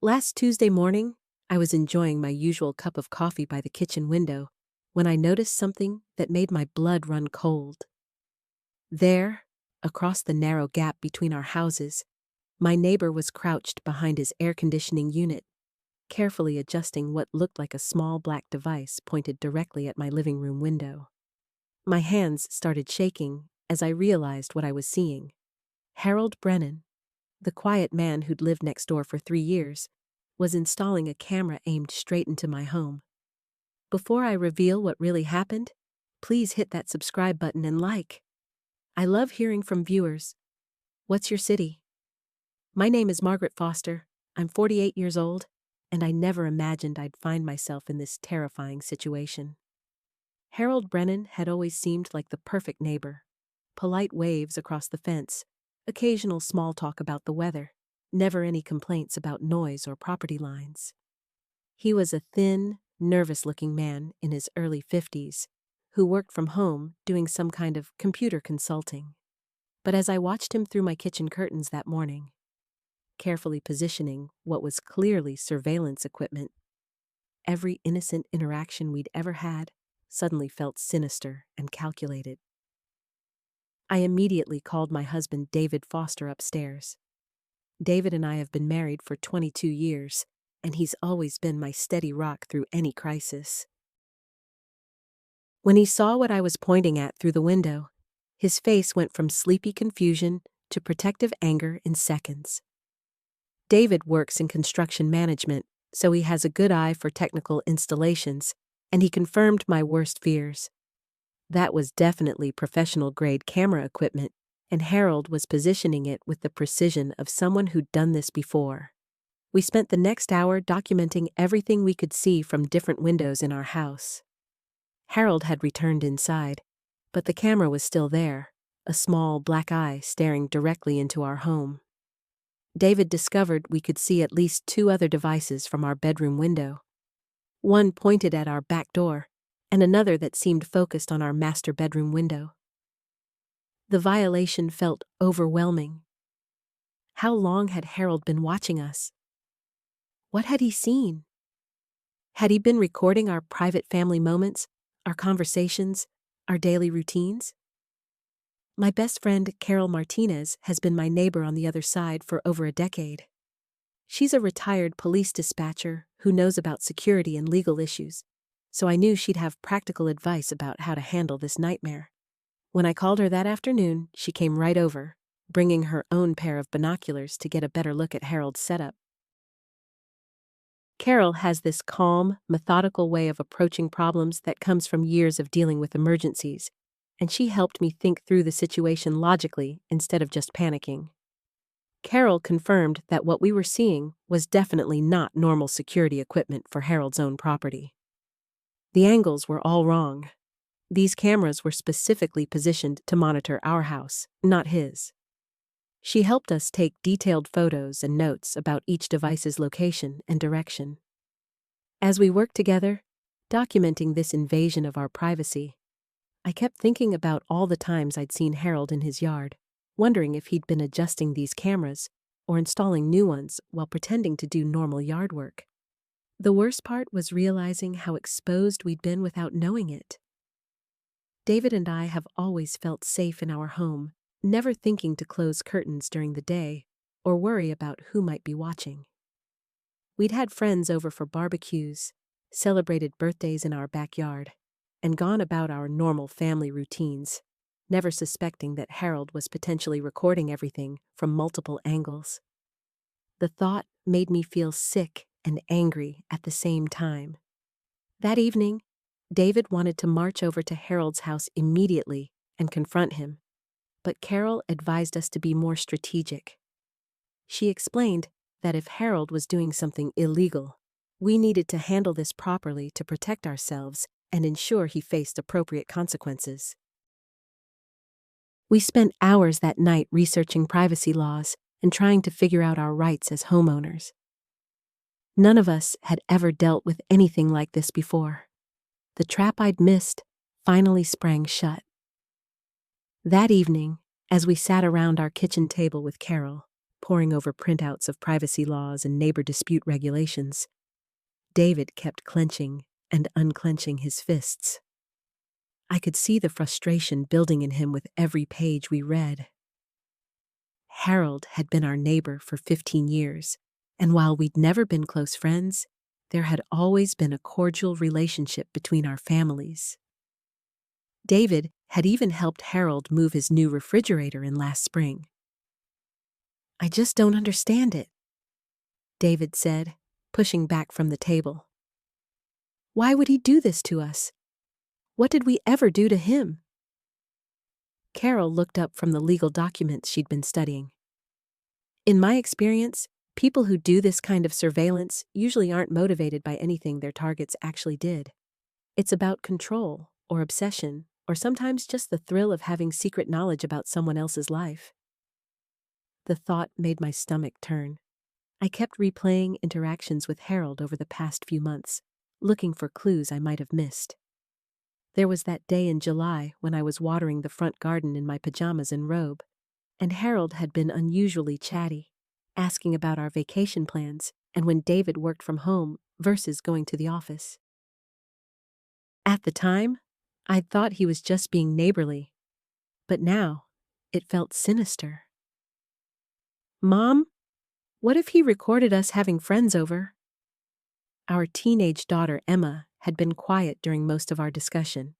Last Tuesday morning, I was enjoying my usual cup of coffee by the kitchen window when I noticed something that made my blood run cold. There, across the narrow gap between our houses, my neighbor was crouched behind his air conditioning unit, carefully adjusting what looked like a small black device pointed directly at my living room window. My hands started shaking as I realized what I was seeing. Harold Brennan, the quiet man who'd lived next door for 3 years, was installing a camera aimed straight into my home. Before I reveal what really happened, please hit that subscribe button and like. I love hearing from viewers. What's your city? My name is Margaret Foster. I'm 48 years old, and I never imagined I'd find myself in this terrifying situation. Harold Brennan had always seemed like the perfect neighbor. Polite waves across the fence, occasional small talk about the weather, never any complaints about noise or property lines. He was a thin, nervous-looking man in his early 50s who worked from home doing some kind of computer consulting. But as I watched him through my kitchen curtains that morning, carefully positioning what was clearly surveillance equipment, every innocent interaction we'd ever had suddenly felt sinister and calculated. I immediately called my husband David Foster upstairs. David and I have been married for 22 years, and he's always been my steady rock through any crisis. When he saw what I was pointing at through the window, his face went from sleepy confusion to protective anger in seconds. David works in construction management, so he has a good eye for technical installations, and he confirmed my worst fears. That was definitely professional-grade camera equipment, and Harold was positioning it with the precision of someone who'd done this before. We spent the next hour documenting everything we could see from different windows in our house. Harold had returned inside, but the camera was still there, a small black eye staring directly into our home. David discovered we could see at least 2 other devices from our bedroom window. One pointed at our back door, and another that seemed focused on our master bedroom window. The violation felt overwhelming. How long had Harold been watching us? What had he seen? Had he been recording our private family moments, our conversations, our daily routines? My best friend, Carol Martinez, has been my neighbor on the other side for over a decade. She's a retired police dispatcher who knows about security and legal issues, so I knew she'd have practical advice about how to handle this nightmare. When I called her that afternoon, she came right over, bringing her own pair of binoculars to get a better look at Harold's setup. Carol has this calm, methodical way of approaching problems that comes from years of dealing with emergencies, and she helped me think through the situation logically instead of just panicking. Carol confirmed that what we were seeing was definitely not normal security equipment for Harold's own property. The angles were all wrong. These cameras were specifically positioned to monitor our house, not his. She helped us take detailed photos and notes about each device's location and direction. As we worked together, documenting this invasion of our privacy, I kept thinking about all the times I'd seen Harold in his yard, wondering if he'd been adjusting these cameras or installing new ones while pretending to do normal yard work. The worst part was realizing how exposed we'd been without knowing it. David and I have always felt safe in our home, never thinking to close curtains during the day or worry about who might be watching. We'd had friends over for barbecues, celebrated birthdays in our backyard, and gone about our normal family routines, never suspecting that Harold was potentially recording everything from multiple angles. The thought made me feel sick and angry at the same time. That evening, David wanted to march over to Harold's house immediately and confront him, but Carol advised us to be more strategic. She explained that if Harold was doing something illegal, we needed to handle this properly to protect ourselves and ensure he faced appropriate consequences. We spent hours that night researching privacy laws and trying to figure out our rights as homeowners. None of us had ever dealt with anything like this before. The trap I'd missed finally sprang shut. That evening, as we sat around our kitchen table with Carol, poring over printouts of privacy laws and neighbor dispute regulations. David kept clenching and unclenching his fists. I could see the frustration building in him with every page we read. Harold had been our neighbor for 15 years, and while we'd never been close friends, there had always been a cordial relationship between our families. David had even helped Harold move his new refrigerator in last spring. "I just don't understand it," David said, pushing back from the table. "Why would he do this to us? What did we ever do to him?" Carol looked up from the legal documents she'd been studying. "In my experience, people who do this kind of surveillance usually aren't motivated by anything their targets actually did. It's about control, or obsession, or sometimes just the thrill of having secret knowledge about someone else's life." The thought made my stomach turn. I kept replaying interactions with Harold over the past few months, looking for clues I might have missed. There was that day in July when I was watering the front garden in my pajamas and robe, and Harold had been unusually chatty, asking about our vacation plans and when David worked from home versus going to the office. At the time, I'd thought he was just being neighborly, but now it felt sinister. "Mom, what if he recorded us having friends over?" Our teenage daughter, Emma, had been quiet during most of our discussion,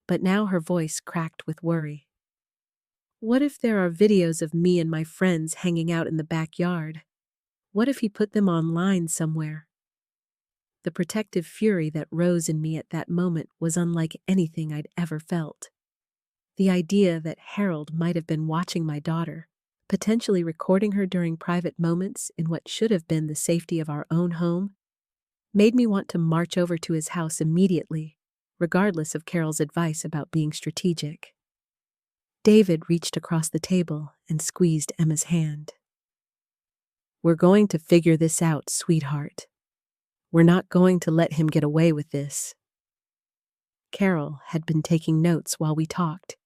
but now her voice cracked with worry. "What if there are videos of me and my friends hanging out in the backyard? What if he put them online somewhere?" The protective fury that rose in me at that moment was unlike anything I'd ever felt. The idea that Harold might have been watching my daughter, potentially recording her during private moments in what should have been the safety of our own home, made me want to march over to his house immediately, regardless of Carol's advice about being strategic. David reached across the table and squeezed Emma's hand. "We're going to figure this out, sweetheart. We're not going to let him get away with this." Carol had been taking notes while we talked,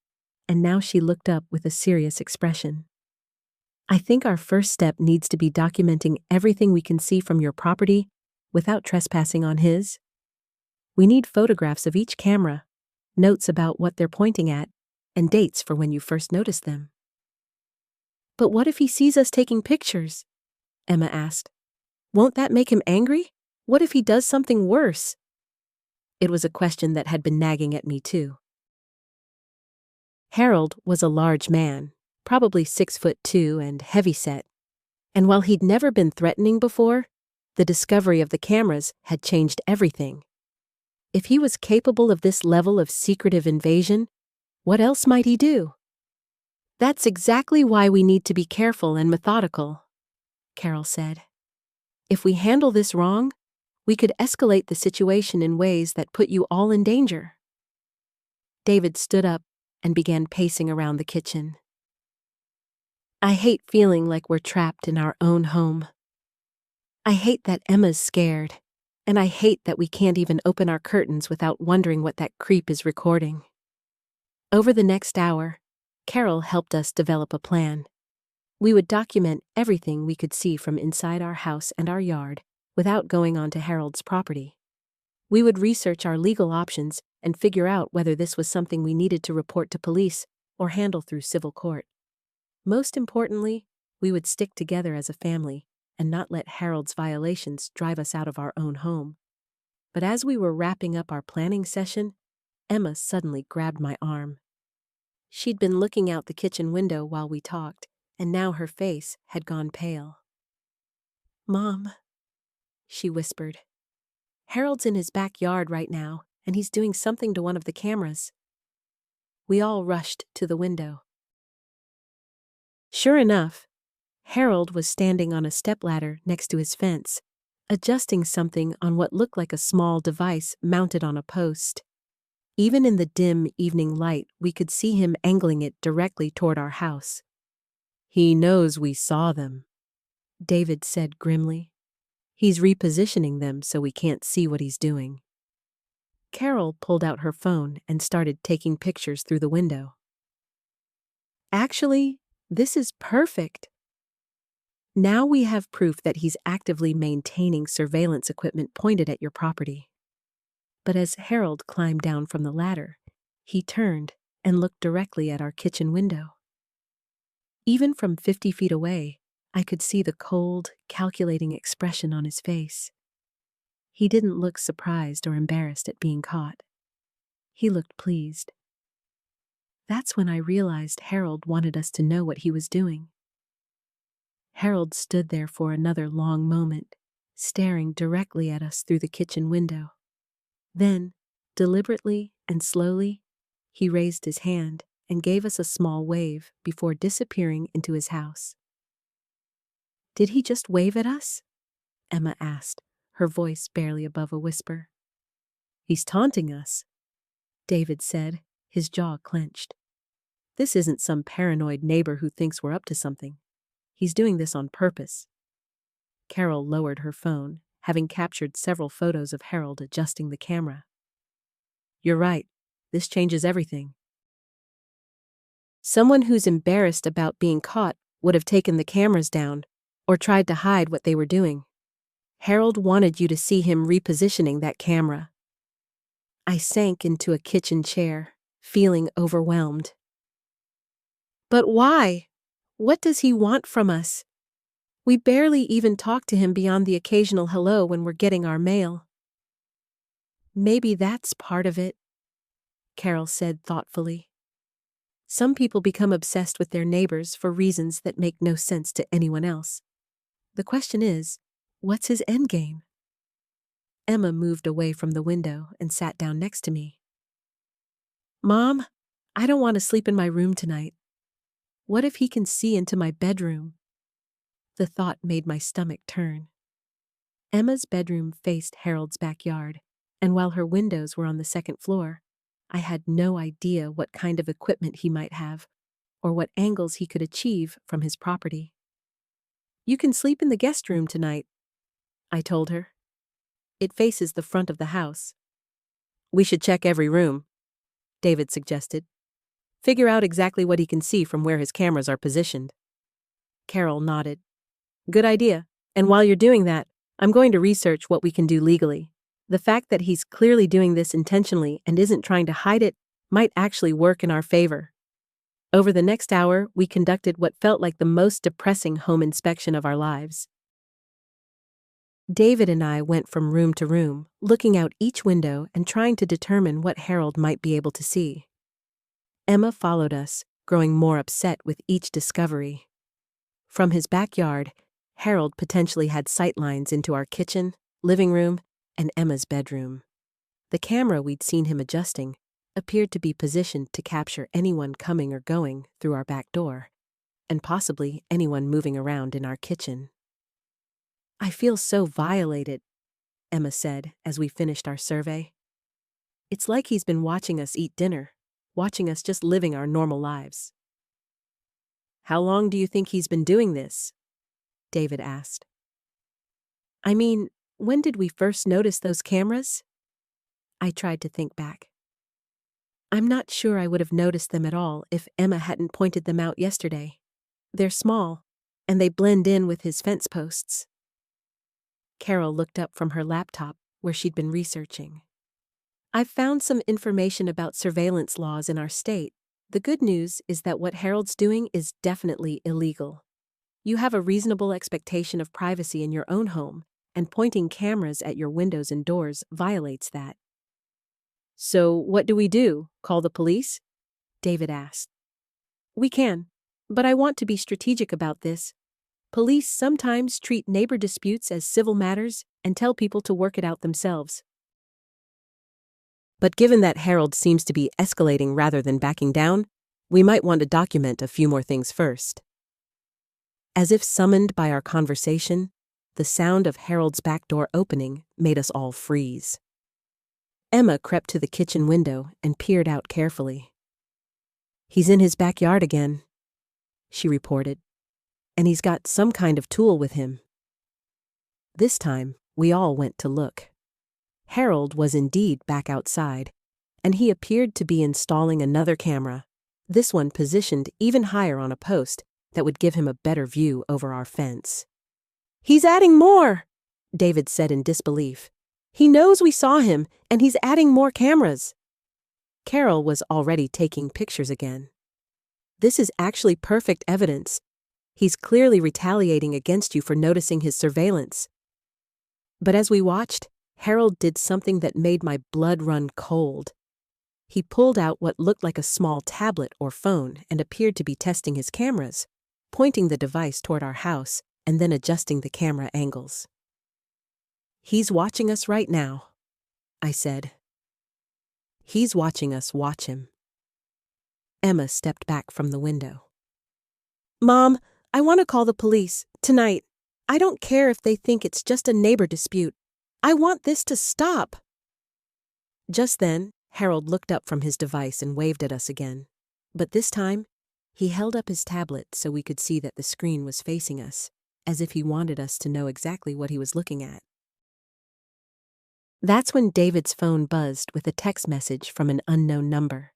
and now she looked up with a serious expression. "I think our first step needs to be documenting everything we can see from your property without trespassing on his. We need photographs of each camera, notes about what they're pointing at, and dates for when you first noticed them." "But what if he sees us taking pictures?" Emma asked. "Won't that make him angry? What if he does something worse?" It was a question that had been nagging at me too. Harold was a large man, probably 6'2" and heavyset, and while he'd never been threatening before, the discovery of the cameras had changed everything. If he was capable of this level of secretive invasion, what else might he do? "That's exactly why we need to be careful and methodical," Carol said. "If we handle this wrong, we could escalate the situation in ways that put you all in danger." David stood up and began pacing around the kitchen. "I hate feeling like we're trapped in our own home. I hate that Emma's scared, and I hate that we can't even open our curtains without wondering what that creep is recording." Over the next hour, Carol helped us develop a plan. We would document everything we could see from inside our house and our yard without going onto Harold's property. We would research our legal options and figure out whether this was something we needed to report to police or handle through civil court. Most importantly, we would stick together as a family and not let Harold's violations drive us out of our own home. But as we were wrapping up our planning session, Emma suddenly grabbed my arm. She'd been looking out the kitchen window while we talked, and now her face had gone pale. "Mom," she whispered, "Harold's in his backyard right now, and he's doing something to one of the cameras." We all rushed to the window. Sure enough, Harold was standing on a stepladder next to his fence, adjusting something on what looked like a small device mounted on a post. Even in the dim evening light, we could see him angling it directly toward our house. "He knows we saw them," David said grimly. "He's repositioning them so we can't see what he's doing." Carol pulled out her phone and started taking pictures through the window. "Actually, this is perfect." Now we have proof that he's actively maintaining surveillance equipment pointed at your property. But as Harold climbed down from the ladder, he turned and looked directly at our kitchen window. Even from 50 feet away, I could see the cold, calculating expression on his face. He didn't look surprised or embarrassed at being caught. He looked pleased. That's when I realized Harold wanted us to know what he was doing. Harold stood there for another long moment, staring directly at us through the kitchen window. Then, deliberately and slowly, he raised his hand and gave us a small wave before disappearing into his house. "Did he just wave at us?" Emma asked, her voice barely above a whisper. "He's taunting us," David said, his jaw clenched. "This isn't some paranoid neighbor who thinks we're up to something. He's doing this on purpose." Carol lowered her phone, having captured several photos of Harold adjusting the camera. "You're right. This changes everything. Someone who's embarrassed about being caught would have taken the cameras down or tried to hide what they were doing. Harold wanted you to see him repositioning that camera." I sank into a kitchen chair, feeling overwhelmed. "But why? What does he want from us? We barely even talk to him beyond the occasional hello when we're getting our mail." "Maybe that's part of it," Carol said thoughtfully. "Some people become obsessed with their neighbors for reasons that make no sense to anyone else. The question is, what's his endgame?" Emma moved away from the window and sat down next to me. "Mom, I don't want to sleep in my room tonight. What if he can see into my bedroom?" The thought made my stomach turn. Emma's bedroom faced Harold's backyard, and while her windows were on the second floor, I had no idea what kind of equipment he might have or what angles he could achieve from his property. "You can sleep in the guest room tonight," I told her. "It faces the front of the house." "We should check every room," David suggested. "Figure out exactly what he can see from where his cameras are positioned." Carol nodded. "Good idea. And while you're doing that, I'm going to research what we can do legally. The fact that he's clearly doing this intentionally and isn't trying to hide it might actually work in our favor." Over the next hour, we conducted what felt like the most depressing home inspection of our lives. David and I went from room to room, looking out each window and trying to determine what Harold might be able to see. Emma followed us, growing more upset with each discovery. From his backyard, Harold potentially had sightlines into our kitchen, living room, and Emma's bedroom. The camera we'd seen him adjusting appeared to be positioned to capture anyone coming or going through our back door, and possibly anyone moving around in our kitchen. "I feel so violated," Emma said as we finished our survey. "It's like he's been watching us eat dinner, watching us just living our normal lives." "How long do you think he's been doing this?" David asked. "I mean, when did we first notice those cameras?" I tried to think back. "I'm not sure I would have noticed them at all if Emma hadn't pointed them out yesterday. They're small, and they blend in with his fence posts." Carol looked up from her laptop, where she'd been researching. "I've found some information about surveillance laws in our state. The good news is that what Harold's doing is definitely illegal. You have a reasonable expectation of privacy in your own home, and pointing cameras at your windows and doors violates that." "So what do we do? Call the police?" David asked. "We can, but I want to be strategic about this. Police sometimes treat neighbor disputes as civil matters and tell people to work it out themselves. But given that Harold seems to be escalating rather than backing down, we might want to document a few more things first." As if summoned by our conversation, the sound of Harold's back door opening made us all freeze. Emma crept to the kitchen window and peered out carefully. "He's in his backyard again," she reported, "and he's got some kind of tool with him." This time, we all went to look. Harold was indeed back outside, and he appeared to be installing another camera, this one positioned even higher on a post that would give him a better view over our fence. "He's adding more," David said in disbelief. "He knows we saw him, and he's adding more cameras." Carol was already taking pictures again. "This is actually perfect evidence. He's clearly retaliating against you for noticing his surveillance." But as we watched, Harold did something that made my blood run cold. He pulled out what looked like a small tablet or phone and appeared to be testing his cameras, pointing the device toward our house and then adjusting the camera angles. "He's watching us right now," I said. "He's watching us watch him." Emma stepped back from the window. "Mom, I want to call the police, tonight. I don't care if they think it's just a neighbor dispute. I want this to stop." Just then, Harold looked up from his device and waved at us again. But this time, he held up his tablet so we could see that the screen was facing us, as if he wanted us to know exactly what he was looking at. That's when David's phone buzzed with a text message from an unknown number.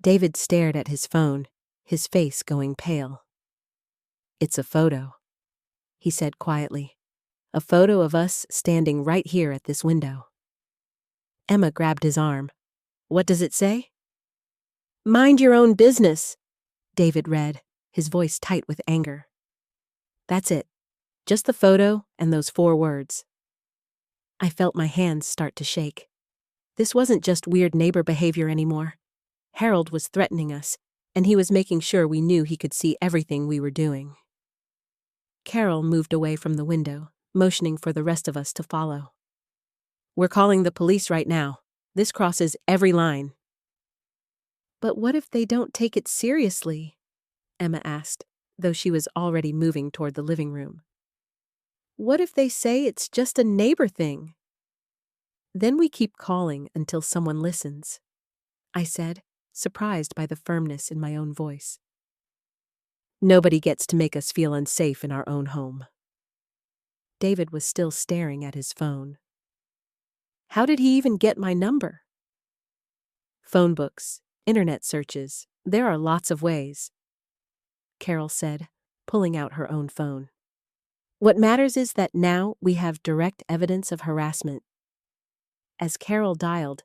David stared at his phone, his face going pale. "It's a photo," he said quietly. "A photo of us standing right here at this window." Emma grabbed his arm. "What does it say?" "Mind your own business," David read, his voice tight with anger. That's it. Just the photo and those 4 words. I felt my hands start to shake. This wasn't just weird neighbor behavior anymore. Harold was threatening us, and he was making sure we knew he could see everything we were doing. Carol moved away from the window, motioning for the rest of us to follow. "We're calling the police right now. This crosses every line." "But what if they don't take it seriously?" Emma asked, though she was already moving toward the living room. "What if they say it's just a neighbor thing?" "Then we keep calling until someone listens," I said, surprised by the firmness in my own voice. "Nobody gets to make us feel unsafe in our own home." David was still staring at his phone. "How did he even get my number?" "Phone books, internet searches, there are lots of ways," Carol said, pulling out her own phone. "What matters is that now we have direct evidence of harassment." As Carol dialed,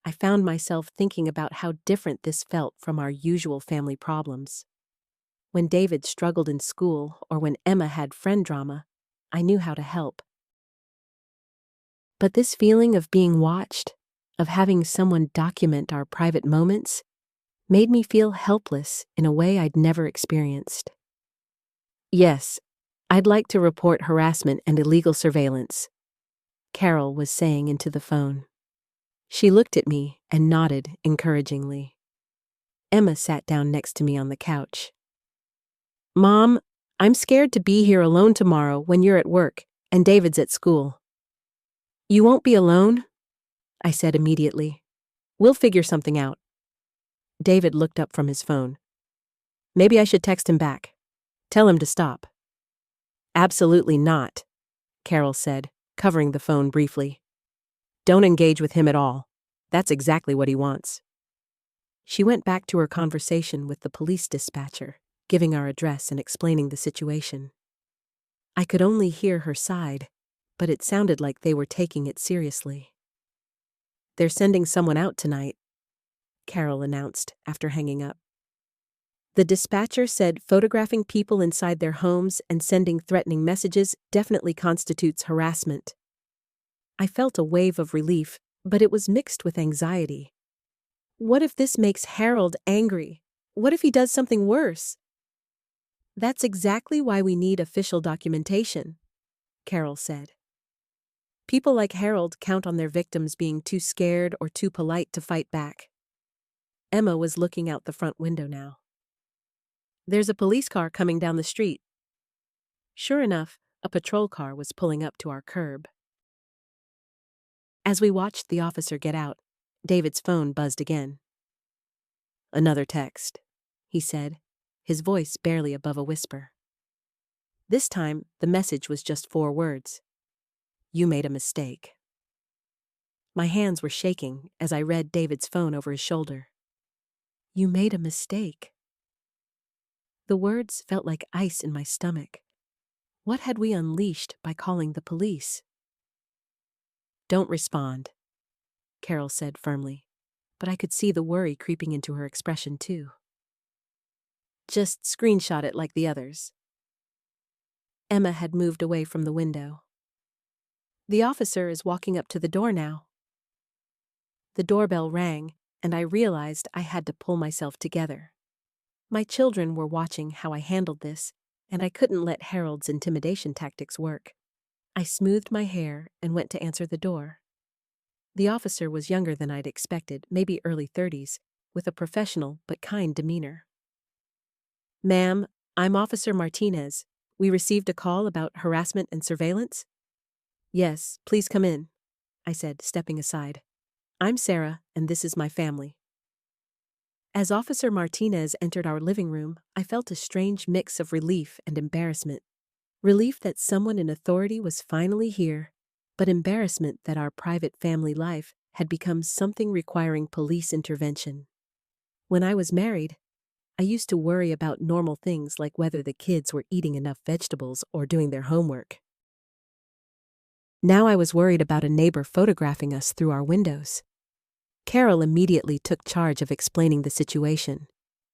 I found myself thinking about how different this felt from our usual family problems. When David struggled in school or when Emma had friend drama, I knew how to help. But this feeling of being watched, of having someone document our private moments, made me feel helpless in a way I'd never experienced. "Yes, I'd like to report harassment and illegal surveillance," Carol was saying into the phone. She looked at me and nodded encouragingly. Emma sat down next to me on the couch. "Mom, I'm scared to be here alone tomorrow when you're at work and David's at school." "You won't be alone," I said immediately. "We'll figure something out." David looked up from his phone. "Maybe I should text him back. Tell him to stop." "Absolutely not," Carol said, covering the phone briefly. "Don't engage with him at all. That's exactly what he wants." She went back to her conversation with the police dispatcher, giving our address and explaining the situation. I could only hear her side, but it sounded like they were taking it seriously. "They're sending someone out tonight," Carol announced after hanging up. The dispatcher said photographing people inside their homes and sending threatening messages definitely constitutes harassment. I felt a wave of relief, but it was mixed with anxiety. What if this makes Harold angry? What if he does something worse? "That's exactly why we need official documentation," Carol said. "People like Harold count on their victims being too scared or too polite to fight back." Emma was looking out the front window now. "There's a police car coming down the street." Sure enough, a patrol car was pulling up to our curb. As we watched the officer get out, David's phone buzzed again. "Another text," he said, his voice barely above a whisper. This time, the message was just 4 words. "You made a mistake." My hands were shaking as I read David's phone over his shoulder. "You made a mistake." The words felt like ice in my stomach. What had we unleashed by calling the police? "Don't respond," Carol said firmly, but I could see the worry creeping into her expression too. "Just screenshot it like the others." Emma had moved away from the window. "The officer is walking up to the door now." The doorbell rang, and I realized I had to pull myself together. My children were watching how I handled this, and I couldn't let Harold's intimidation tactics work. I smoothed my hair and went to answer the door. The officer was younger than I'd expected, maybe early 30s, with a professional but kind demeanor. "Ma'am, I'm Officer Martinez. We received a call about harassment and surveillance?" "Yes, please come in," I said, stepping aside. "I'm Sarah, and this is my family." As Officer Martinez entered our living room, I felt a strange mix of relief and embarrassment. Relief that someone in authority was finally here, but embarrassment that our private family life had become something requiring police intervention. When I was married, I used to worry about normal things like whether the kids were eating enough vegetables or doing their homework. Now I was worried about a neighbor photographing us through our windows. Carol immediately took charge of explaining the situation,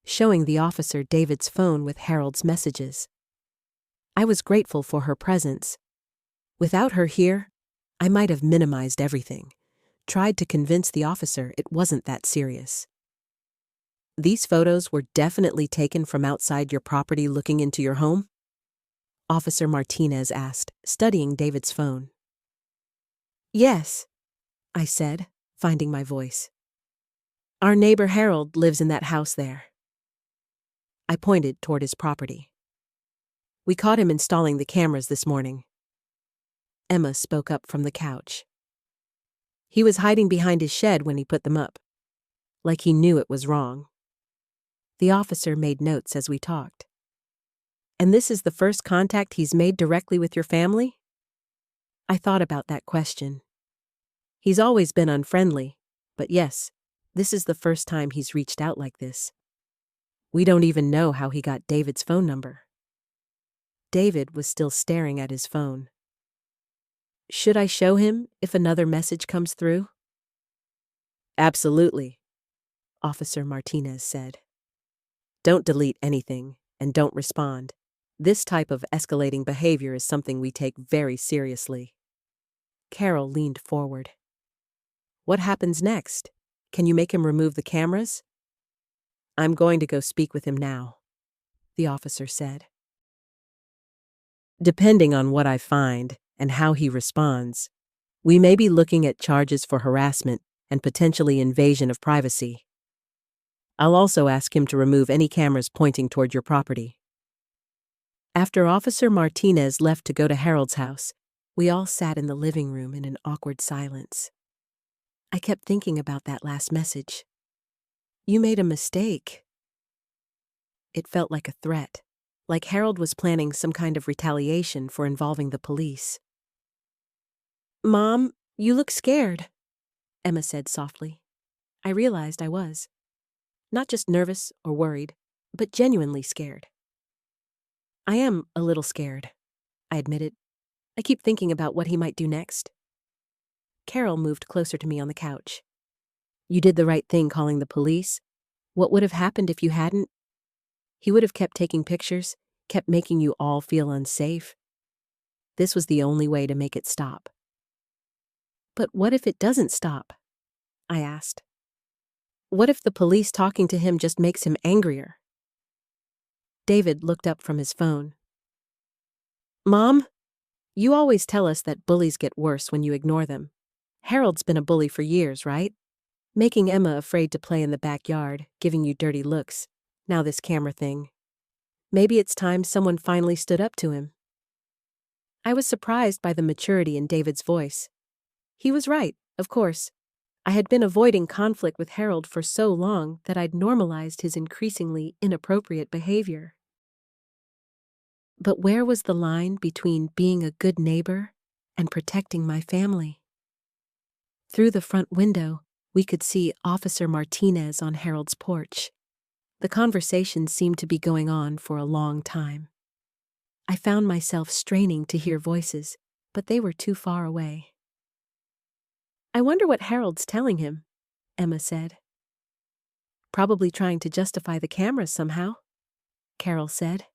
showing the officer David's phone with Harold's messages. I was grateful for her presence. Without her here, I might have minimized everything, tried to convince the officer it wasn't that serious. "These photos were definitely taken from outside your property looking into your home?" Officer Martinez asked, studying David's phone. "Yes," I said, finding my voice. "Our neighbor Harold lives in that house there." I pointed toward his property. "We caught him installing the cameras this morning." Emma spoke up from the couch. "He was hiding behind his shed when he put them up, like he knew it was wrong." The officer made notes as we talked. "And this is the first contact he's made directly with your family?" I thought about that question. He's always been unfriendly, but yes, this is the first time he's reached out like this. We don't even know how he got David's phone number. David was still staring at his phone. "Should I show him if another message comes through?" "Absolutely," Officer Martinez said. "Don't delete anything, and don't respond. This type of escalating behavior is something we take very seriously." Carol leaned forward. "What happens next? Can you make him remove the cameras?" "I'm going to go speak with him now," the officer said. "Depending on what I find and how he responds, we may be looking at charges for harassment and potentially invasion of privacy. I'll also ask him to remove any cameras pointing toward your property." After Officer Martinez left to go to Harold's house, we all sat in the living room in an awkward silence. I kept thinking about that last message. "You made a mistake." It felt like a threat, like Harold was planning some kind of retaliation for involving the police. "Mom, you look scared," Emma said softly. I realized I was. Not just nervous or worried, but genuinely scared. "I am a little scared," I admitted. "I keep thinking about what he might do next." Carol moved closer to me on the couch. "You did the right thing calling the police. What would have happened if you hadn't? He would have kept taking pictures, kept making you all feel unsafe. This was the only way to make it stop." "But what if it doesn't stop?" I asked. "What if the police talking to him just makes him angrier?" David looked up from his phone. "Mom, you always tell us that bullies get worse when you ignore them. Harold's been a bully for years, right? Making Emma afraid to play in the backyard, giving you dirty looks. Now this camera thing. Maybe it's time someone finally stood up to him." I was surprised by the maturity in David's voice. He was right, of course. I had been avoiding conflict with Harold for so long that I'd normalized his increasingly inappropriate behavior. But where was the line between being a good neighbor and protecting my family? Through the front window, we could see Officer Martinez on Harold's porch. The conversation seemed to be going on for a long time. I found myself straining to hear voices, but they were too far away. "I wonder what Harold's telling him," Emma said. "Probably trying to justify the cameras somehow," Carol said.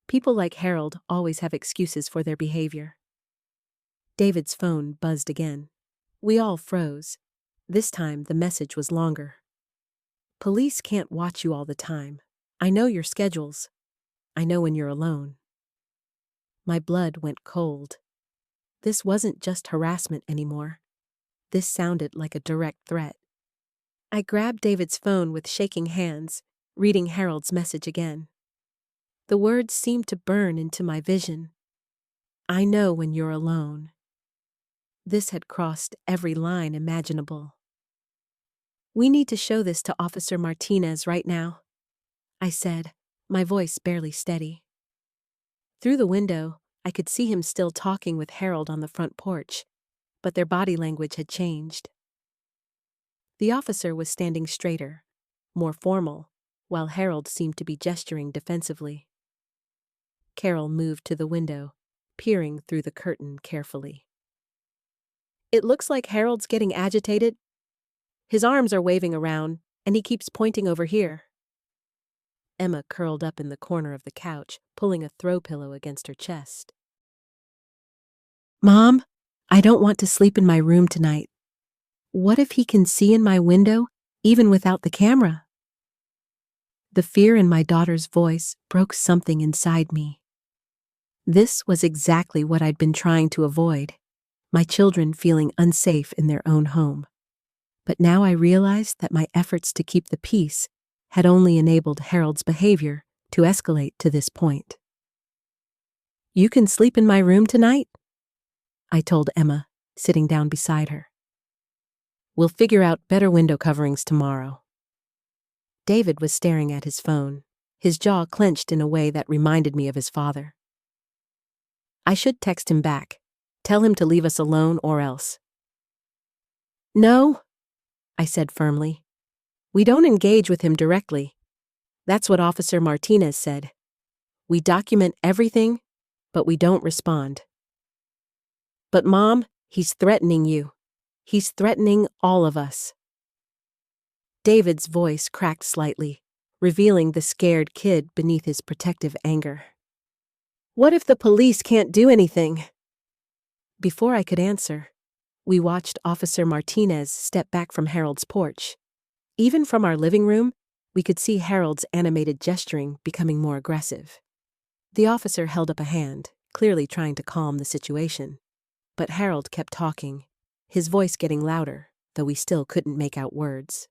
People like Harold always have excuses for their behavior. David's phone buzzed again. We all froze. This time the message was longer. "Police can't watch you all the time. I know your schedules. I know when you're alone." My blood went cold. This wasn't just harassment anymore. This sounded like a direct threat. I grabbed David's phone with shaking hands, reading Harold's message again. The words seemed to burn into my vision. "I know when you're alone." This had crossed every line imaginable. "We need to show this to Officer Martinez right now," I said, my voice barely steady. Through the window, I could see him still talking with Harold on the front porch, but their body language had changed. The officer was standing straighter, more formal, while Harold seemed to be gesturing defensively. Carol moved to the window, peering through the curtain carefully. "It looks like Harold's getting agitated. His arms are waving around, and he keeps pointing over here." Emma curled up in the corner of the couch, pulling a throw pillow against her chest. "Mom, I don't want to sleep in my room tonight. What if he can see in my window, even without the camera?" The fear in my daughter's voice broke something inside me. This was exactly what I'd been trying to avoid, my children feeling unsafe in their own home. But now I realized that my efforts to keep the peace had only enabled Harold's behavior to escalate to this point. "You can sleep in my room tonight?" I told Emma, sitting down beside her. "We'll figure out better window coverings tomorrow." David was staring at his phone, his jaw clenched in a way that reminded me of his father. I should text him back, tell him to leave us alone or else. "No," I said firmly. "We don't engage with him directly. That's what Officer Martinez said. We document everything, but we don't respond." "But Mom, he's threatening you. He's threatening all of us." David's voice cracked slightly, revealing the scared kid beneath his protective anger. "What if the police can't do anything?" Before I could answer, we watched Officer Martinez step back from Harold's porch. Even from our living room, we could see Harold's animated gesturing becoming more aggressive. The officer held up a hand, clearly trying to calm the situation. But Harold kept talking, his voice getting louder, though we still couldn't make out words.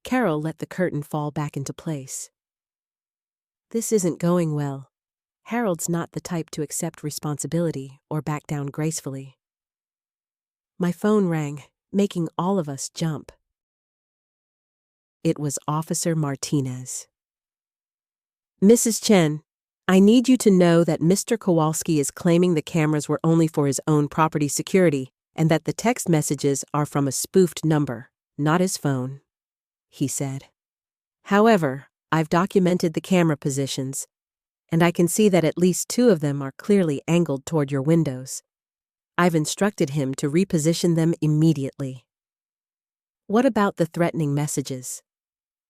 Carol let the curtain fall back into place. "This isn't going well. Harold's not the type to accept responsibility or back down gracefully." My phone rang, making all of us jump. It was Officer Martinez. "Mrs. Chen, I need you to know that Mr. Kowalski is claiming the cameras were only for his own property security and that the text messages are from a spoofed number, not his phone," he said. "However, I've documented the camera positions, and I can see that at least 2 of them are clearly angled toward your windows. I've instructed him to reposition them immediately." "What about the threatening messages?"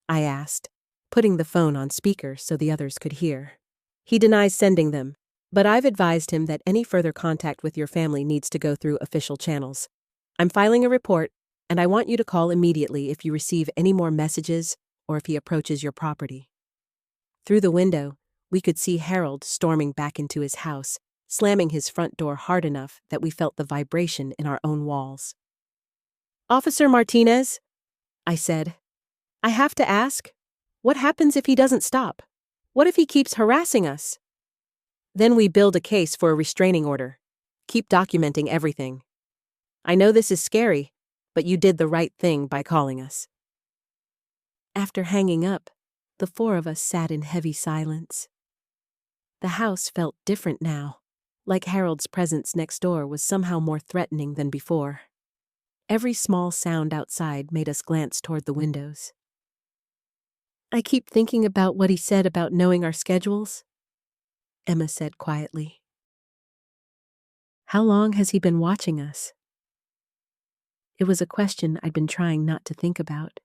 I asked, putting the phone on speaker so the others could hear. "He denies sending them, but I've advised him that any further contact with your family needs to go through official channels. I'm filing a report, and I want you to call immediately if you receive any more messages or if he approaches your property." Through the window, we could see Harold storming back into his house, slamming his front door hard enough that we felt the vibration in our own walls. "Officer Martinez," I said, "I have to ask, what happens if he doesn't stop? What if he keeps harassing us?" "Then we build a case for a restraining order. Keep documenting everything. I know this is scary, but you did the right thing by calling us." After hanging up, the 4 of us sat in heavy silence. The house felt different now, like Harold's presence next door was somehow more threatening than before. Every small sound outside made us glance toward the windows. I keep thinking about what he said about knowing our schedules, Emma said quietly. How long has he been watching us? It was a question I'd been trying not to think about.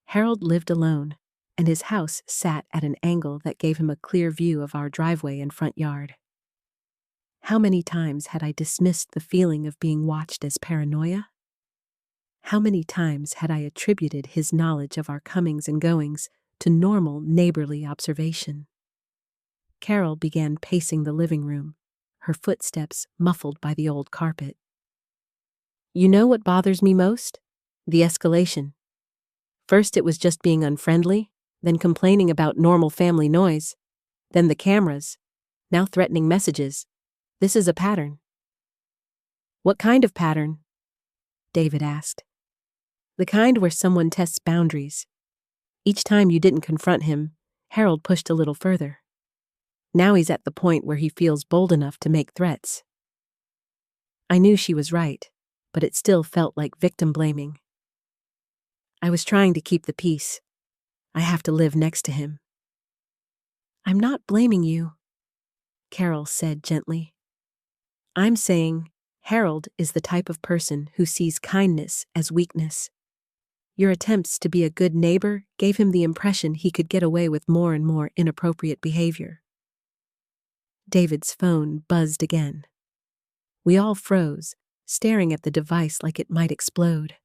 Harold lived alone, and his house sat at an angle that gave him a clear view of our driveway and front yard. How many times had I dismissed the feeling of being watched as paranoia? How many times had I attributed his knowledge of our comings and goings to normal neighborly observation? Carol began pacing the living room, her footsteps muffled by the old carpet. You know what bothers me most? The escalation. First it was just being unfriendly, then complaining about normal family noise, then the cameras, now threatening messages. This is a pattern. What kind of pattern? David asked. The kind where someone tests boundaries. Each time you didn't confront him, Harold pushed a little further. Now he's at the point where he feels bold enough to make threats. I knew she was right, but it still felt like victim blaming. I was trying to keep the peace. I have to live next to him. I'm not blaming you, Carol said gently. I'm saying Harold is the type of person who sees kindness as weakness. Your attempts to be a good neighbor gave him the impression he could get away with more and more inappropriate behavior. David's phone buzzed again. We all froze, staring at the device like it might explode.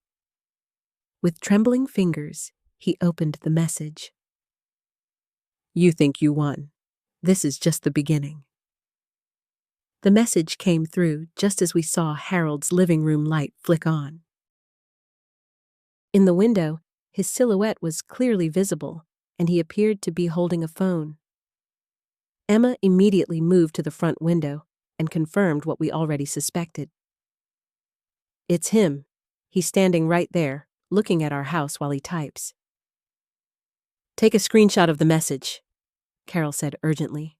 With trembling fingers, he opened the message. You think you won. This is just the beginning. The message came through just as we saw Harold's living room light flick on. In the window, his silhouette was clearly visible, and he appeared to be holding a phone. Emma immediately moved to the front window and confirmed what we already suspected. It's him. He's standing right there, looking at our house while he types. Take a screenshot of the message, Carol said urgently.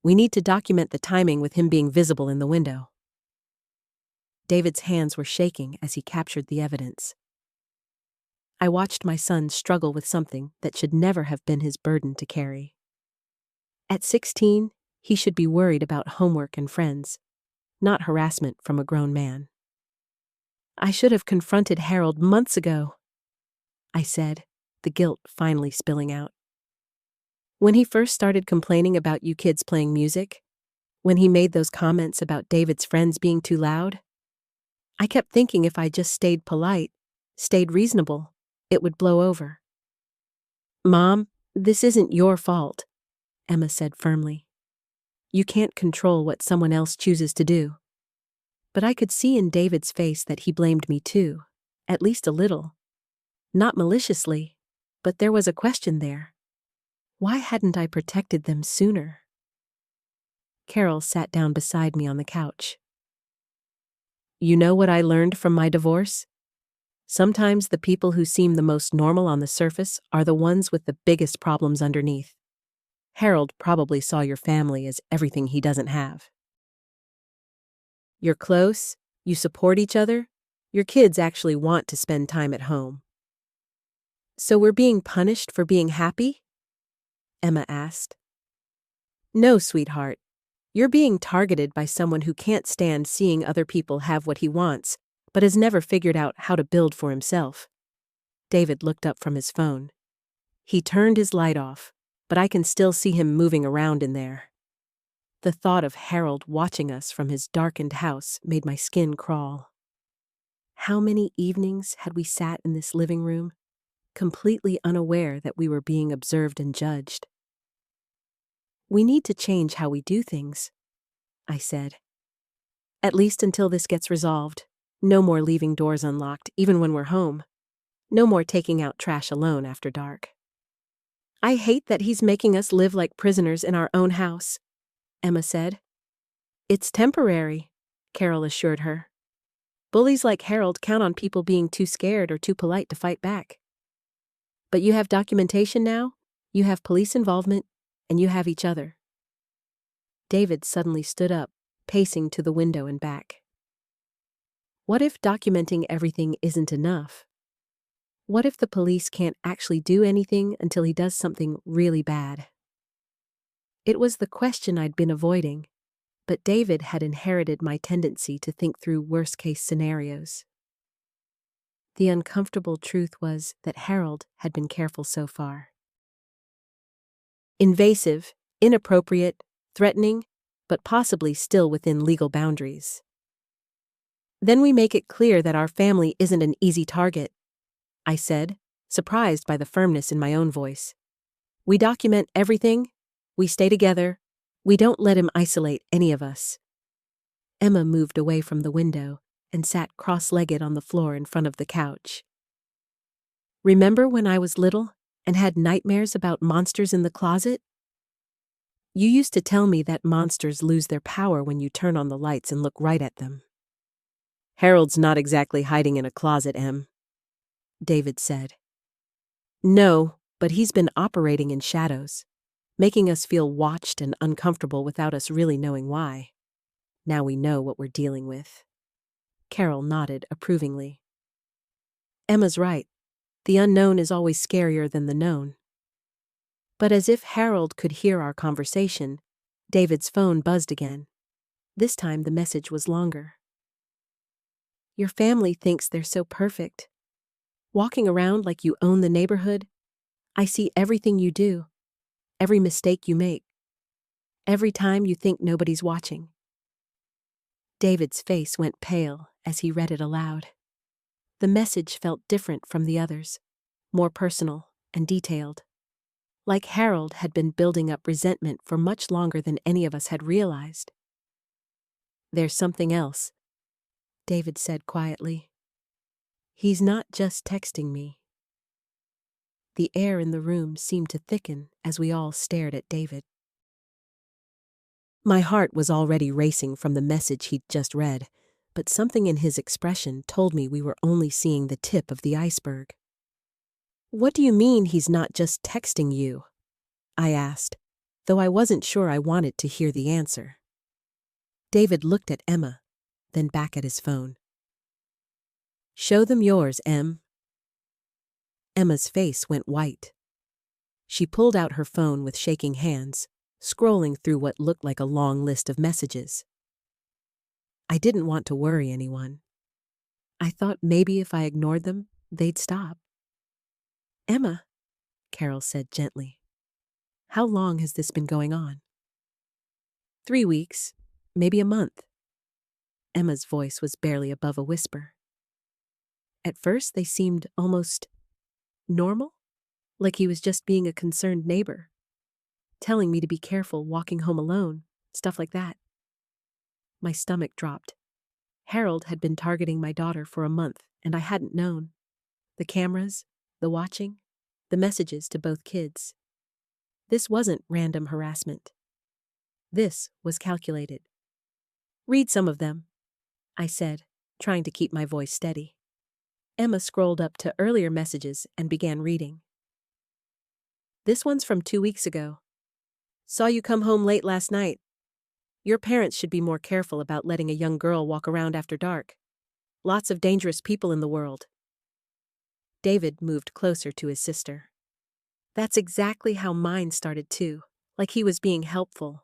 We need to document the timing with him being visible in the window. David's hands were shaking as he captured the evidence. I watched my son struggle with something that should never have been his burden to carry. At 16, he should be worried about homework and friends, not harassment from a grown man. I should have confronted Harold months ago, I said, the guilt finally spilling out. When he first started complaining about you kids playing music, when he made those comments about David's friends being too loud, I kept thinking if I just stayed polite, stayed reasonable, it would blow over. Mom, this isn't your fault, Emma said firmly. You can't control what someone else chooses to do. But I could see in David's face that he blamed me too, at least a little. Not maliciously, but there was a question there. Why hadn't I protected them sooner? Carol sat down beside me on the couch. You know what I learned from my divorce? Sometimes the people who seem the most normal on the surface are the ones with the biggest problems underneath. Harold probably saw your family as everything he doesn't have. You're close, you support each other, your kids actually want to spend time at home. So we're being punished for being happy? Emma asked. No, sweetheart. You're being targeted by someone who can't stand seeing other people have what he wants, but has never figured out how to build for himself. David looked up from his phone. He turned his light off, but I can still see him moving around in there. The thought of Harold watching us from his darkened house made my skin crawl. How many evenings had we sat in this living room, completely unaware that we were being observed and judged? We need to change how we do things, I said. At least until this gets resolved. No more leaving doors unlocked, even when we're home. No more taking out trash alone after dark. I hate that he's making us live like prisoners in our own house, Emma said. It's temporary, Carol assured her. Bullies like Harold count on people being too scared or too polite to fight back. But you have documentation now, you have police involvement, and you have each other. David suddenly stood up, pacing to the window and back. What if documenting everything isn't enough? What if the police can't actually do anything until he does something really bad? It was the question I'd been avoiding, but David had inherited my tendency to think through worst-case scenarios. The uncomfortable truth was that Harold had been careful so far. Invasive, inappropriate, threatening, but possibly still within legal boundaries. Then we make it clear that our family isn't an easy target, I said, surprised by the firmness in my own voice. We document everything, we stay together, we don't let him isolate any of us. Emma moved away from the window and sat cross-legged on the floor in front of the couch. Remember when I was little and had nightmares about monsters in the closet? You used to tell me that monsters lose their power when you turn on the lights and look right at them. Harold's not exactly hiding in a closet, Em, David said. No, but he's been operating in shadows, making us feel watched and uncomfortable without us really knowing why. Now we know what we're dealing with. Carol nodded approvingly. Emma's right. The unknown is always scarier than the known. But as if Harold could hear our conversation, David's phone buzzed again. This time the message was longer. Your family thinks they're so perfect. Walking around like you own the neighborhood, I see everything you do, every mistake you make, every time you think nobody's watching. David's face went pale as he read it aloud. The message felt different from the others, more personal and detailed. Like Harold had been building up resentment for much longer than any of us had realized. There's something else, David said quietly. He's not just texting me. The air in the room seemed to thicken as we all stared at David. My heart was already racing from the message he'd just read, but something in his expression told me we were only seeing the tip of the iceberg. What do you mean he's not just texting you? I asked, though I wasn't sure I wanted to hear the answer. David looked at Emma, then back at his phone. Show them yours, Em. Emma's face went white. She pulled out her phone with shaking hands, scrolling through what looked like a long list of messages. I didn't want to worry anyone. I thought maybe if I ignored them, they'd stop. Emma, Carol said gently, how long has this been going on? 3 weeks, maybe a month. Emma's voice was barely above a whisper. At first, they seemed almost normal, like he was just being a concerned neighbor, telling me to be careful walking home alone, stuff like that. My stomach dropped. Harold had been targeting my daughter for a month, and I hadn't known. The cameras, the watching, the messages to both kids. This wasn't random harassment. This was calculated. Read some of them, I said, trying to keep my voice steady. Emma scrolled up to earlier messages and began reading. This one's from 2 weeks ago. Saw you come home late last night. Your parents should be more careful about letting a young girl walk around after dark. Lots of dangerous people in the world. David moved closer to his sister. That's exactly how mine started too, like he was being helpful.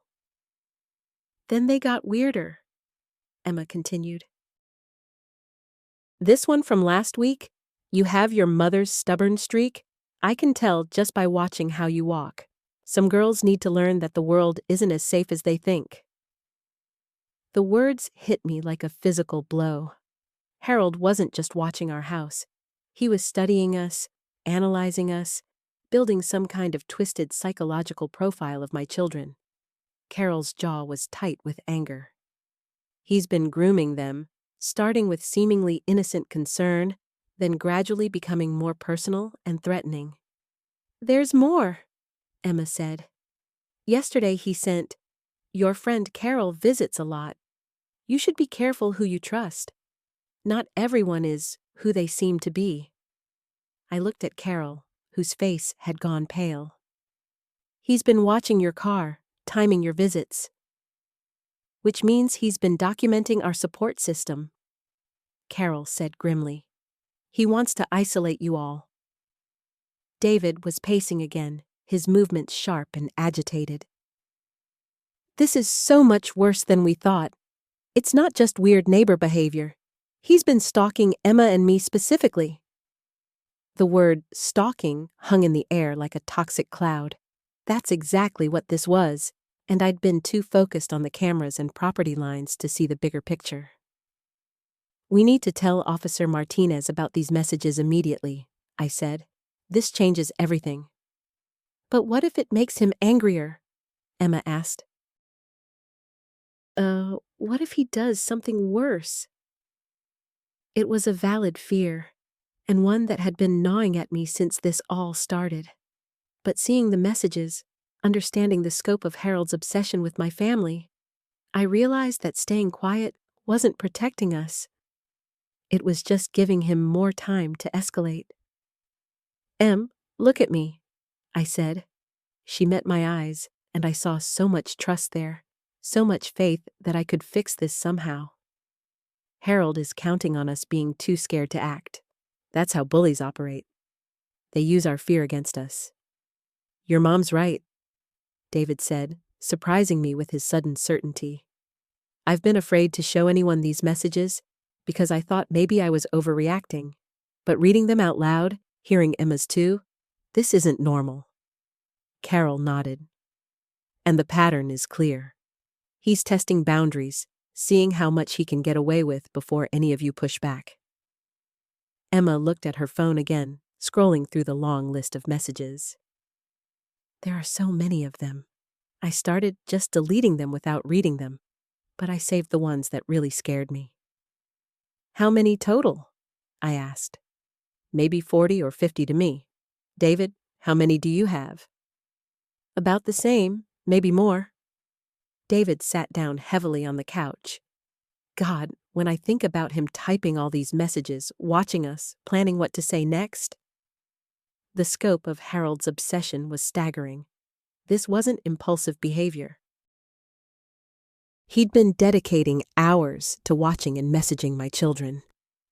Then they got weirder, Emma continued. This one from last week, you have your mother's stubborn streak? I can tell just by watching how you walk. Some girls need to learn that the world isn't as safe as they think. The words hit me like a physical blow. Harold wasn't just watching our house. He was studying us, analyzing us, building some kind of twisted psychological profile of my children. Carol's jaw was tight with anger. He's been grooming them, starting with seemingly innocent concern, then gradually becoming more personal and threatening. There's more, Emma said. Yesterday he sent, your friend Carol visits a lot. You should be careful who you trust. Not everyone is who they seem to be. I looked at Carol, whose face had gone pale. He's been watching your car, timing your visits. Which means he's been documenting our support system, Carol said grimly. He wants to isolate you all, David was pacing again, his movements sharp and agitated. This is so much worse than we thought. It's not just weird neighbor behavior. He's been stalking Emma and me specifically. The word stalking hung in the air like a toxic cloud. That's exactly what this was, and I'd been too focused on the cameras and property lines to see the bigger picture. We need to tell Officer Martinez about these messages immediately, I said. This changes everything. But what if it makes him angrier? Emma asked. What if he does something worse? It was a valid fear, and one that had been gnawing at me since this all started. But seeing the messages, understanding the scope of Harold's obsession with my family, I realized that staying quiet wasn't protecting us. It was just giving him more time to escalate. Em, look at me, I said. She met my eyes, and I saw so much trust there, so much faith that I could fix this somehow. Harold is counting on us being too scared to act. That's how bullies operate. They use our fear against us. Your mom's right, David said, surprising me with his sudden certainty. I've been afraid to show anyone these messages because I thought maybe I was overreacting. But reading them out loud, hearing Emma's too, this isn't normal. Carol nodded. And the pattern is clear. He's testing boundaries, seeing how much he can get away with before any of you push back. Emma looked at her phone again, scrolling through the long list of messages. There are so many of them. I started just deleting them without reading them, but I saved the ones that really scared me. How many total? I asked. Maybe 40 or 50 to me. David, how many do you have? About the same, maybe more. David sat down heavily on the couch. God, when I think about him typing all these messages, watching us, planning what to say next. The scope of Harold's obsession was staggering. This wasn't impulsive behavior. He'd been dedicating hours to watching and messaging my children,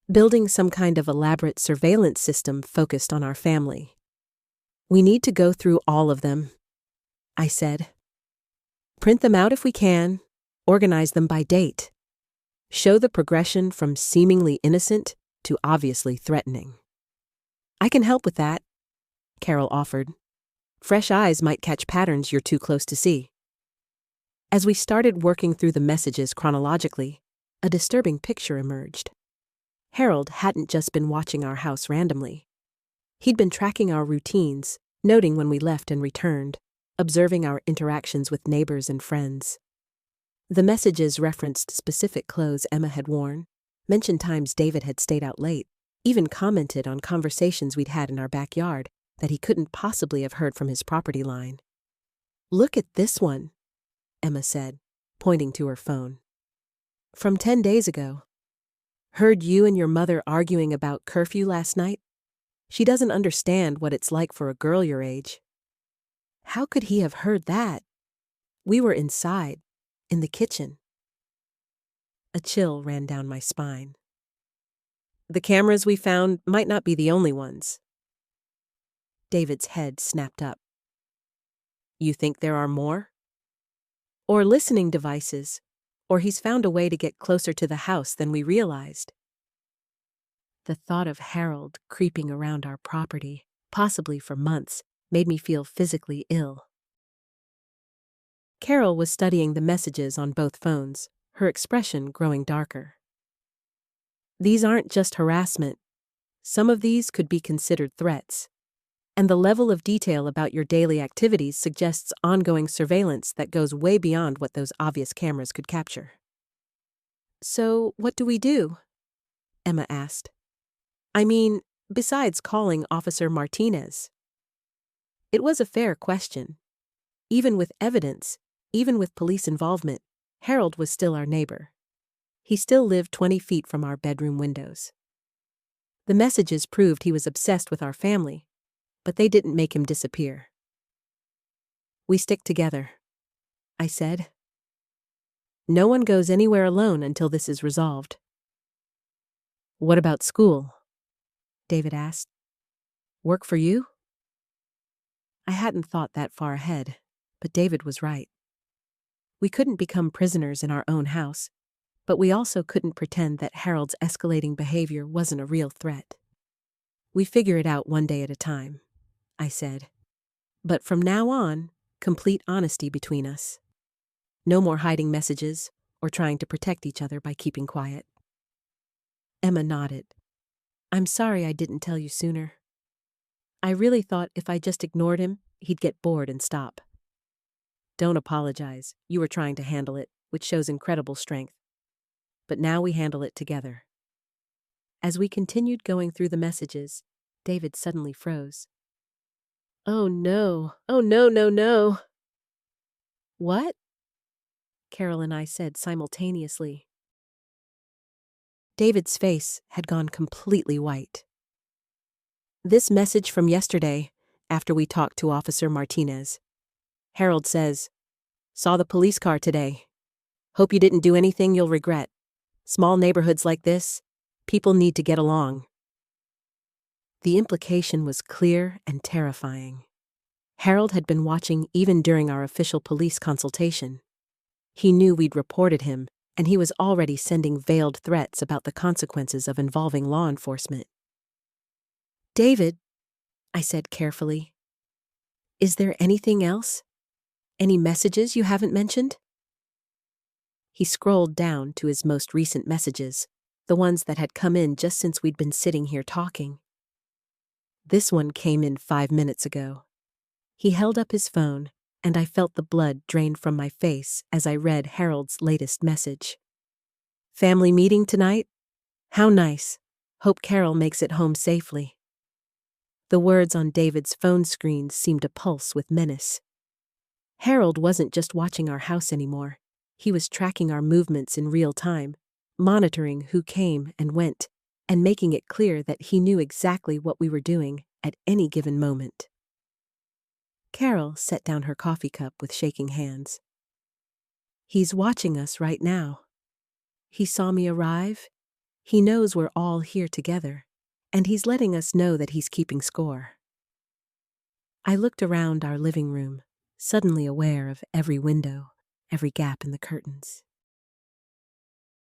building some kind of elaborate surveillance system focused on our family. We need to go through all of them, I said. Print them out if we can, organize them by date. Show the progression from seemingly innocent to obviously threatening. I can help with that, Carol offered. Fresh eyes might catch patterns you're too close to see. As we started working through the messages chronologically, a disturbing picture emerged. Harold hadn't just been watching our house randomly. He'd been tracking our routines, noting when we left and returned, observing our interactions with neighbors and friends. The messages referenced specific clothes Emma had worn, mentioned times David had stayed out late, even commented on conversations we'd had in our backyard that he couldn't possibly have heard from his property line. Look at this one, Emma said, pointing to her phone. From 10 days ago. Heard you and your mother arguing about curfew last night? She doesn't understand what it's like for a girl your age. How could he have heard that? We were inside, in the kitchen. A chill ran down my spine. The cameras we found might not be the only ones. David's head snapped up. You think there are more? Or listening devices, or he's found a way to get closer to the house than we realized. The thought of Harold creeping around our property, possibly for months, made me feel physically ill. Carol was studying the messages on both phones, her expression growing darker. These aren't just harassment. Some of these could be considered threats. And the level of detail about your daily activities suggests ongoing surveillance that goes way beyond what those obvious cameras could capture. So, what do we do? Emma asked. I mean, besides calling Officer Martinez. It was a fair question. Even with evidence, even with police involvement, Harold was still our neighbor. He still lived 20 feet from our bedroom windows. The messages proved he was obsessed with our family, but they didn't make him disappear. We stick together, I said. No one goes anywhere alone until this is resolved. What about school? David asked. Work for you? I hadn't thought that far ahead, but David was right. We couldn't become prisoners in our own house, but we also couldn't pretend that Harold's escalating behavior wasn't a real threat. We figure it out one day at a time, I said. But from now on, complete honesty between us. No more hiding messages or trying to protect each other by keeping quiet. Emma nodded. I'm sorry I didn't tell you sooner. I really thought if I just ignored him, he'd get bored and stop. Don't apologize. You were trying to handle it, which shows incredible strength. But now we handle it together. As we continued going through the messages, David suddenly froze. Oh no, no. What? Carol and I said simultaneously. David's face had gone completely white. This message from yesterday, after we talked to Officer Martinez. Harold says, saw the police car today. Hope you didn't do anything you'll regret. Small neighborhoods like this, people need to get along. The implication was clear and terrifying. Harold had been watching even during our official police consultation. He knew we'd reported him, and he was already sending veiled threats about the consequences of involving law enforcement. David, I said carefully, is there anything else? Any messages you haven't mentioned? He scrolled down to his most recent messages, the ones that had come in just since we'd been sitting here talking. This one came in 5 minutes ago. He held up his phone, and I felt the blood drain from my face as I read Harold's latest message. Family meeting tonight? How nice. Hope Carol makes it home safely. The words on David's phone screen seemed to pulse with menace. Harold wasn't just watching our house anymore. He was tracking our movements in real time, monitoring who came and went, and making it clear that he knew exactly what we were doing at any given moment. Carol set down her coffee cup with shaking hands. He's watching us right now. He saw me arrive. He knows we're all here together, and he's letting us know that he's keeping score. I looked around our living room, suddenly aware of every window, every gap in the curtains.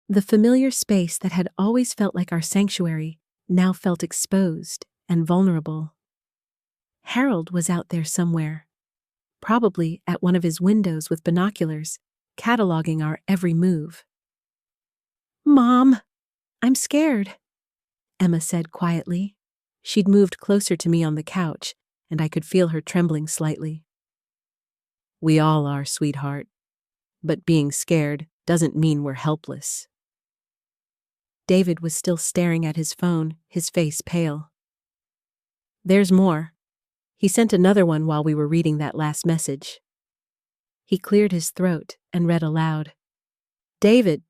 The familiar space that had always felt like our sanctuary now felt exposed and vulnerable. Harold was out there somewhere, probably at one of his windows with binoculars, cataloging our every move. Mom, I'm scared, Emma said quietly. She'd moved closer to me on the couch, and I could feel her trembling slightly. We all are, sweetheart. But being scared doesn't mean we're helpless. David was still staring at his phone, his face pale. There's more. He sent another one while we were reading that last message. He cleared his throat and read aloud. David,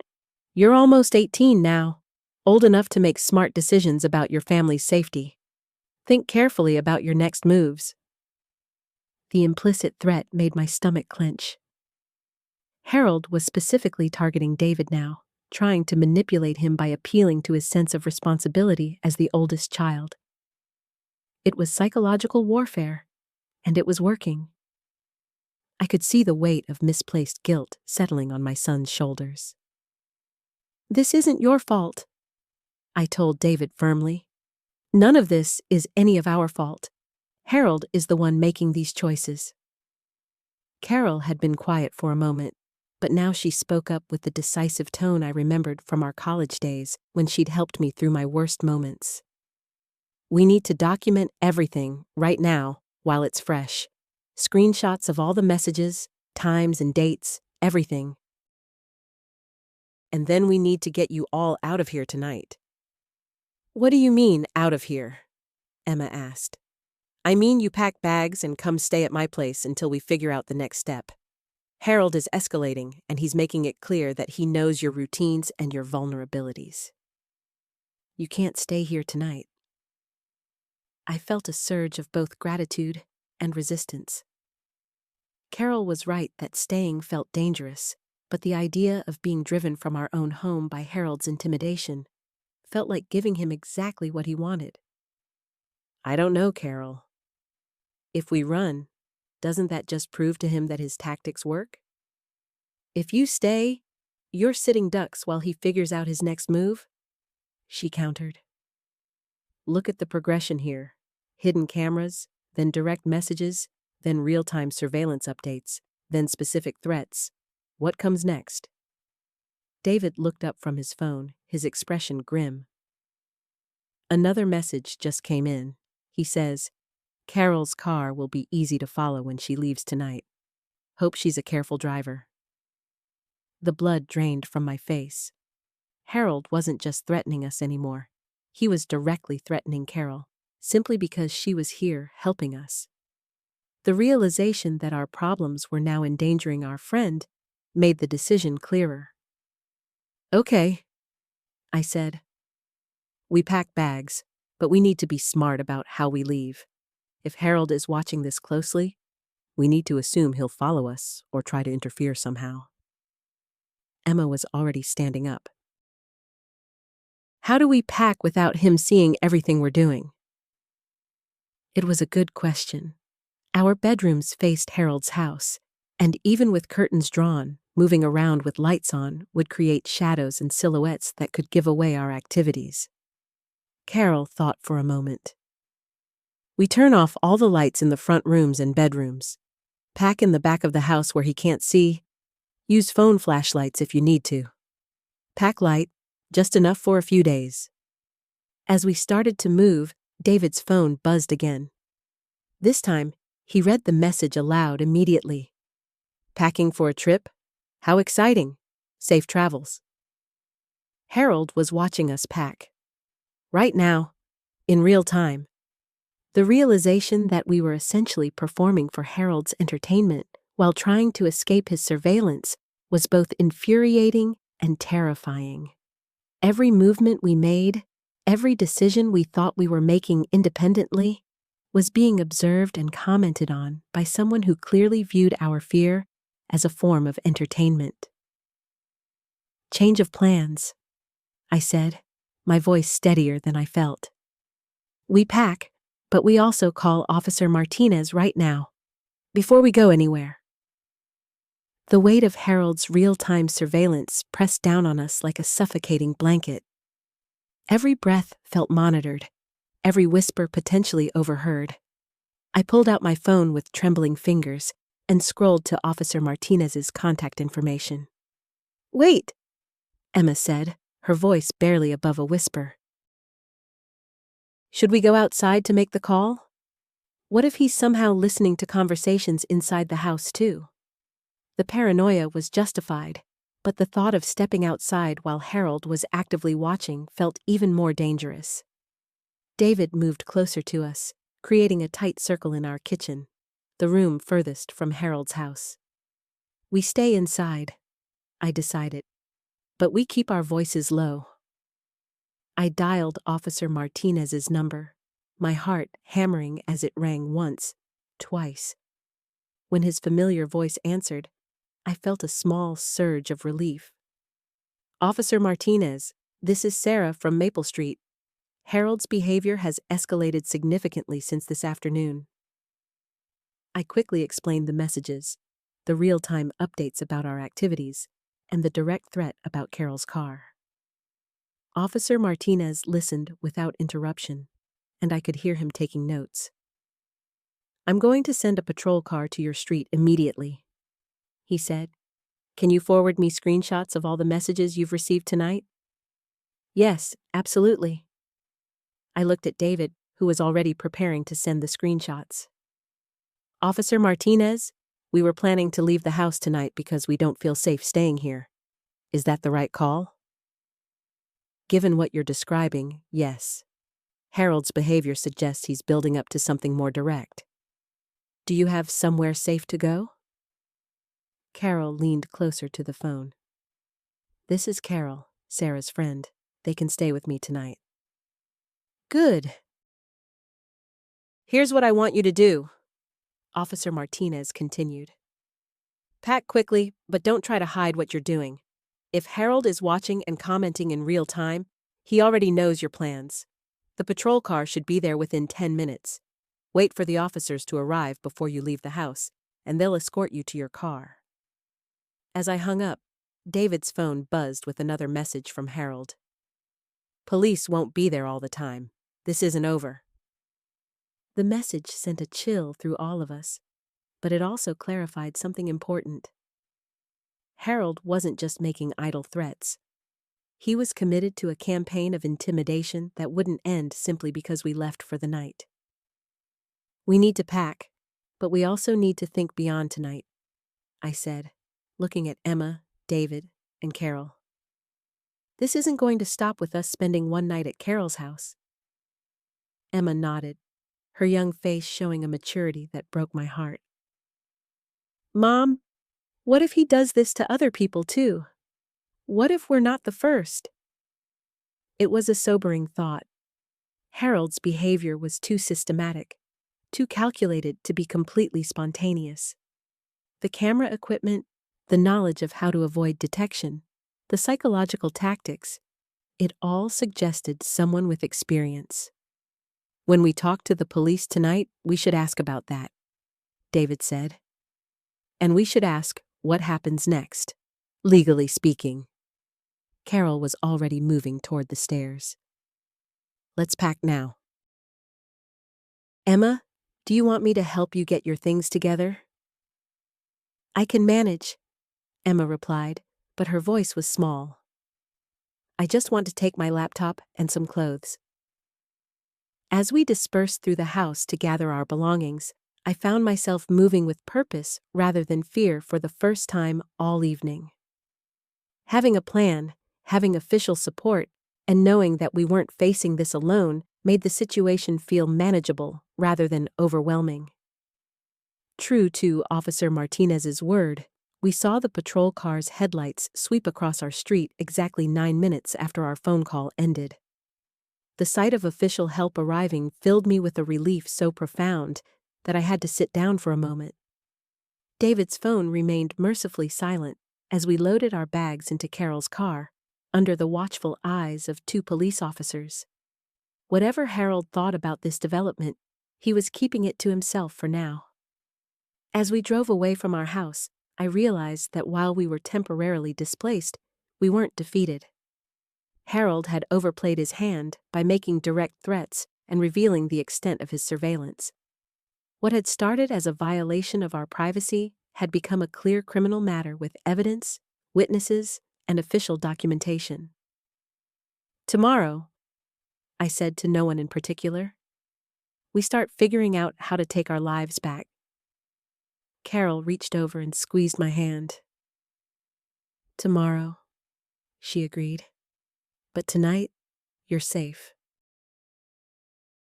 you're almost 18 now, old enough to make smart decisions about your family's safety. Think carefully about your next moves. The implicit threat made my stomach clench. Harold was specifically targeting David now, trying to manipulate him by appealing to his sense of responsibility as the oldest child. It was psychological warfare, and it was working. I could see the weight of misplaced guilt settling on my son's shoulders. This isn't your fault, I told David firmly. None of this is any of our fault. Harold is the one making these choices. Carol had been quiet for a moment, but now she spoke up with the decisive tone I remembered from our college days when she'd helped me through my worst moments. We need to document everything right now while it's fresh. Screenshots of all the messages, times and dates, everything. And then we need to get you all out of here tonight. What do you mean, out of here? Emma asked. I mean you pack bags and come stay at my place until we figure out the next step. Harold is escalating, and he's making it clear that he knows your routines and your vulnerabilities. You can't stay here tonight. I felt a surge of both gratitude and resistance. Carol was right that staying felt dangerous, but the idea of being driven from our own home by Harold's intimidation felt like giving him exactly what he wanted. I don't know, Carol. If we run, doesn't that just prove to him that his tactics work? If you stay, you're sitting ducks while he figures out his next move, she countered. Look at the progression here. Hidden cameras, then direct messages, then real-time surveillance updates, then specific threats. What comes next? David looked up from his phone, his expression grim. Another message just came in. He says, Carol's car will be easy to follow when she leaves tonight. Hope she's a careful driver. The blood drained from my face. Harold wasn't just threatening us anymore. He was directly threatening Carol, simply because she was here helping us. The realization that our problems were now endangering our friend made the decision clearer. Okay, I said. We pack bags, but we need to be smart about how we leave. If Harold is watching this closely, we need to assume he'll follow us or try to interfere somehow. Emma was already standing up. How do we pack without him seeing everything we're doing? It was a good question. Our bedrooms faced Harold's house, and even with curtains drawn, moving around with lights on would create shadows and silhouettes that could give away our activities. Carol thought for a moment. We turn off all the lights in the front rooms and bedrooms. Pack in the back of the house where he can't see. Use phone flashlights if you need to. Pack light, just enough for a few days. As we started to move, David's phone buzzed again. This time, he read the message aloud immediately. Packing for a trip? How exciting. Safe travels. Harold was watching us pack. Right now, in real time. The realization that we were essentially performing for Harold's entertainment while trying to escape his surveillance was both infuriating and terrifying. Every movement we made, every decision we thought we were making independently, was being observed and commented on by someone who clearly viewed our fear as a form of entertainment. Change of plans, I said, my voice steadier than I felt. We pack, but we also call Officer Martinez right now, before we go anywhere. The weight of Harold's real-time surveillance pressed down on us like a suffocating blanket. Every breath felt monitored, every whisper potentially overheard. I pulled out my phone with trembling fingers and scrolled to Officer Martinez's contact information. Wait, Emma said, her voice barely above a whisper. Should we go outside to make the call? What if he's somehow listening to conversations inside the house too? The paranoia was justified, but the thought of stepping outside while Harold was actively watching felt even more dangerous. David moved closer to us, creating a tight circle in our kitchen, the room furthest from Harold's house. We stay inside, I decided, but we keep our voices low. I dialed Officer Martinez's number, my heart hammering as it rang once, twice. When his familiar voice answered, I felt a small surge of relief. Officer Martinez, this is Sarah from Maple Street. Harold's behavior has escalated significantly since this afternoon. I quickly explained the messages, the real-time updates about our activities, and the direct threat about Carol's car. Officer Martinez listened without interruption, and I could hear him taking notes. I'm going to send a patrol car to your street immediately, he said. Can you forward me screenshots of all the messages you've received tonight? Yes, absolutely. I looked at David, who was already preparing to send the screenshots. Officer Martinez, we were planning to leave the house tonight because we don't feel safe staying here. Is that the right call? Given what you're describing, yes. Harold's behavior suggests he's building up to something more direct. Do you have somewhere safe to go? Carol leaned closer to the phone. This is Carol, Sarah's friend. They can stay with me tonight. Good. Here's what I want you to do, Officer Martinez continued. Pack quickly, but don't try to hide what you're doing. If Harold is watching and commenting in real time, he already knows your plans. The patrol car should be there within 10 minutes. Wait for the officers to arrive before you leave the house, and they'll escort you to your car." As I hung up, David's phone buzzed with another message from Harold. "Police won't be there all the time. This isn't over." The message sent a chill through all of us, but it also clarified something important. Harold wasn't just making idle threats. He was committed to a campaign of intimidation that wouldn't end simply because we left for the night. "We need to pack, but we also need to think beyond tonight," I said, looking at Emma, David, and Carol. "This isn't going to stop with us spending one night at Carol's house." Emma nodded, her young face showing a maturity that broke my heart. "Mom, what if he does this to other people too? What if we're not the first?" It was a sobering thought. Harold's behavior was too systematic, too calculated to be completely spontaneous. The camera equipment, the knowledge of how to avoid detection, the psychological tactics, it all suggested someone with experience. "When we talk to the police tonight, we should ask about that," David said. "And we should ask what happens next, legally speaking." Carol was already moving toward the stairs. "Let's pack now." "Emma, do you want me to help you get your things together?" "I can manage," Emma replied, but her voice was small. "I just want to take my laptop and some clothes." As we dispersed through the house to gather our belongings, I found myself moving with purpose rather than fear for the first time all evening. Having a plan, having official support, and knowing that we weren't facing this alone made the situation feel manageable rather than overwhelming. True to Officer Martinez's word, we saw the patrol car's headlights sweep across our street exactly 9 minutes after our phone call ended. The sight of official help arriving filled me with a relief so profound that I had to sit down for a moment. David's phone remained mercifully silent as we loaded our bags into Carol's car, under the watchful eyes of 2 police officers. Whatever Harold thought about this development, he was keeping it to himself for now. As we drove away from our house, I realized that while we were temporarily displaced, we weren't defeated. Harold had overplayed his hand by making direct threats and revealing the extent of his surveillance. What had started as a violation of our privacy had become a clear criminal matter with evidence, witnesses, and official documentation. "Tomorrow," I said to no one in particular, "we start figuring out how to take our lives back." Carol reached over and squeezed my hand. "Tomorrow," she agreed. "But tonight, you're safe."